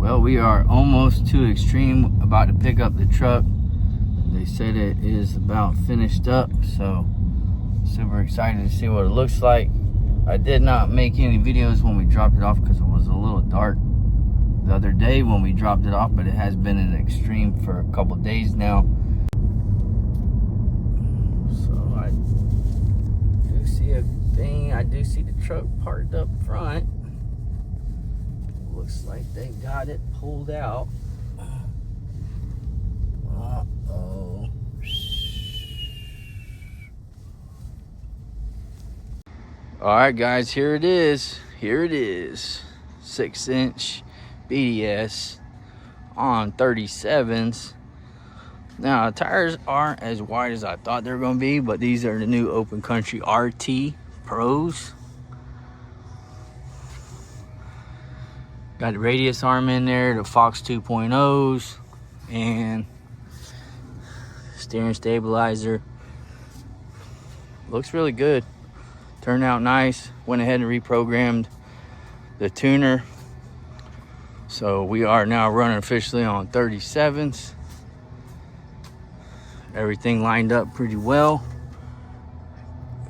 Well, we are almost to Extreme, about to pick up the truck. They said it is about finished up, so super excited to see what it looks like. I did not make any videos when we dropped it off because it was a little dark the other day when we dropped it off, but it has been in Extreme for a couple days now. So I do see a thing. I do see the truck parked up front. Looks like they got it pulled out. Uh-oh. Alright guys, here it is. Here it is. 6-inch BDS on 37s. Now, the tires aren't as wide as I thought they were going to be, but these are the new Open Country RT Pros. Got the radius arm in there, the Fox 2.0s, and steering stabilizer. Looks really good. Turned out nice. Went ahead and reprogrammed the tuner. So we are now running officially on 37s. Everything lined up pretty well.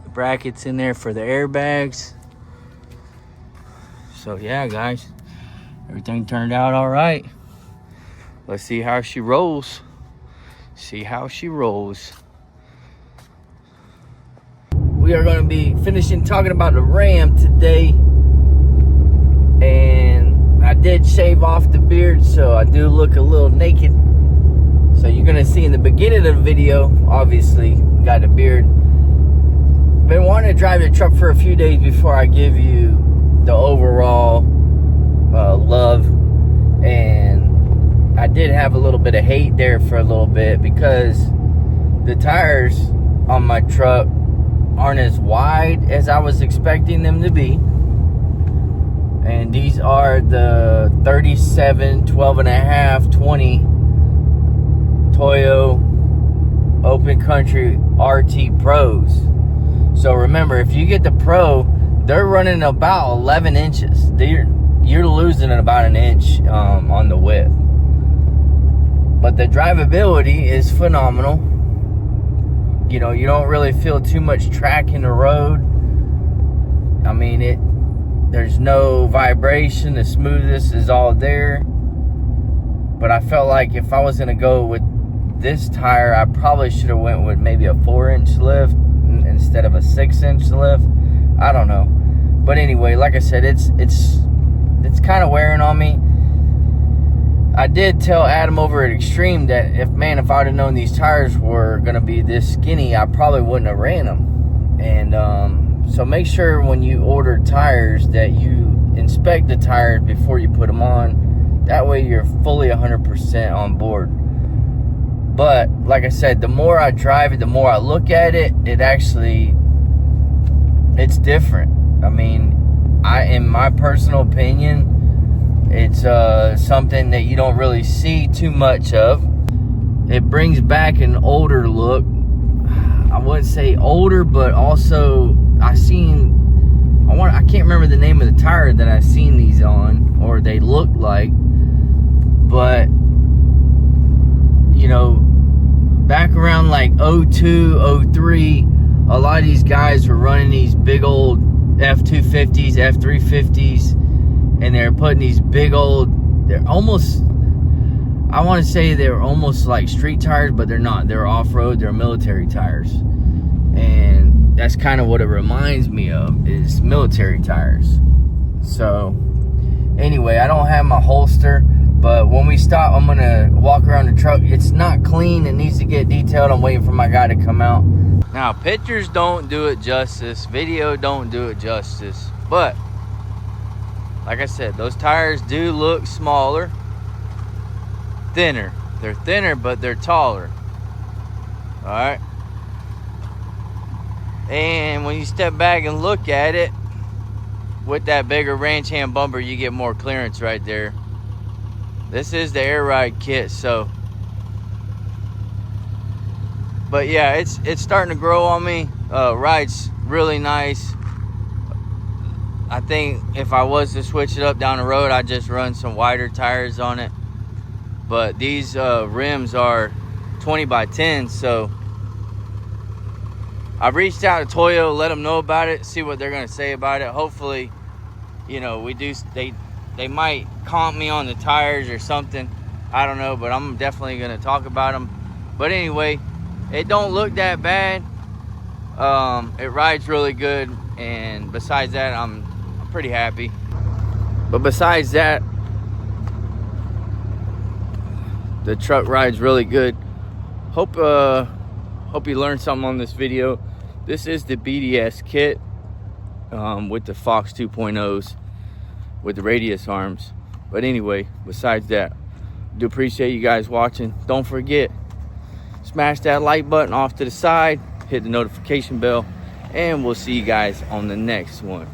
The brackets in there for the airbags. So yeah, guys. Everything turned out all right. Let's see how she rolls. See how she rolls. We are going to be finishing talking about the Ram today. And I did shave off the beard, so I do look a little naked. So you're going to see in the beginning of the video, obviously, got a beard. Been wanting to drive the truck for a few days before I give you the overall love, and I did have a little bit of hate there for a little bit because the tires on my truck aren't as wide as I was expecting them to be. And these are the 37 12.5 20 Toyo Open Country RT Pros. So remember, if you get the Pro, they're running about 11 inches. You're losing about an inch on the width. But the drivability is phenomenal. You know, you don't really feel too much track in the road. I mean, there's no vibration. The smoothness is all there. But I felt like if I was going to go with this tire, I probably should have went with maybe a 4-inch lift instead of a 6-inch lift. I don't know. But anyway, like I said, it's kind of wearing on me. I did tell Adam over at Extreme that if I would have known these tires were going to be this skinny, I probably wouldn't have ran them. And so make sure when you order tires that you inspect the tires before you put them on. That way you're fully 100% on board. But like I said, the more I drive it, the more I look at it, it's different. I mean, in my personal opinion, it's something that you don't really see too much of. It brings back an older look. I wouldn't say older, but also I can't remember the name of the tire that I seen these on, or they look like. But you know, back around like 02, 03, a lot of these guys were running these big old F250s, F350s, and they're putting these big old, they're almost, I want to say they're almost like street tires, but they're not. They're off-road, they're military tires. And that's kind of what it reminds me of, is military tires. So, anyway, I don't have my holster, but when we stop, I'm going to walk around the truck. It's not clean, it needs to get detailed. I'm waiting for my guy to come out. Now, pictures don't do it justice. Video don't do it justice. But, like I said, those tires do look smaller, thinner. They're thinner, but they're taller. Alright? And when you step back and look at it, with that bigger ranch hand bumper, you get more clearance right there. This is the air ride kit, so. But yeah, it's starting to grow on me. Ride's really nice. I think if I was to switch it up down the road, I'd just run some wider tires on it. But these rims are 20 by 10, so I've reached out to Toyo, let them know about it, see what they're gonna say about it. Hopefully, you know, they might comp me on the tires or something. I don't know, but I'm definitely gonna talk about them. But anyway, it don't look that bad. It rides really good, and besides that, I'm pretty happy. But besides that, the truck rides really good. Hope you learned something on this video. This is the BDS kit with the Fox 2.0s with the radius arms. But anyway, besides that, do appreciate you guys watching. Don't forget, smash that like button off to the side, hit the notification bell, and we'll see you guys on the next one.